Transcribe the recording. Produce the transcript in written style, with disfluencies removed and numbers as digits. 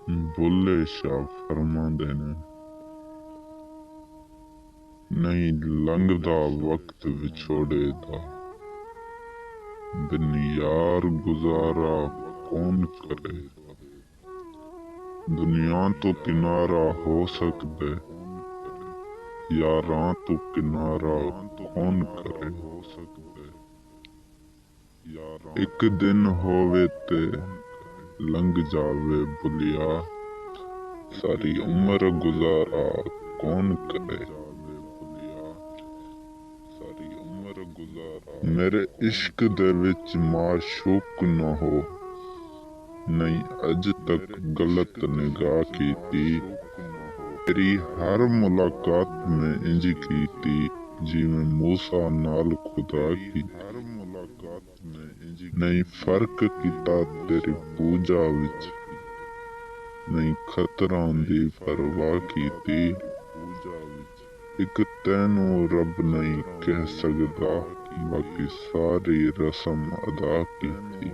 बुल्ले शाह फरमांदे ने, नहीं लंघदा वक्त विछोड़े दा, बिन यार गुजारा कौन करे। दुनिया तो किनारा हो सकदे, यारां तो किनारा कौन करे। एक दिन होवे ते लंघ जावे भुलिया, सारी उम्र गुजारा कौन करे। मेरे इश्क दे विच माशूक न हो, नहीं अज तक गलत निगाह कीती। तेरी हर मुलाकात में इंज कीती, जिवें मूसा नाल खुदा की। नहीं फर्क कीता तेरी पूजा विच, नहीं खतरां दी परवाह कीती। एक तैनू रब नहीं कह सकदा, बाकी सारी रस्म अदा कीती।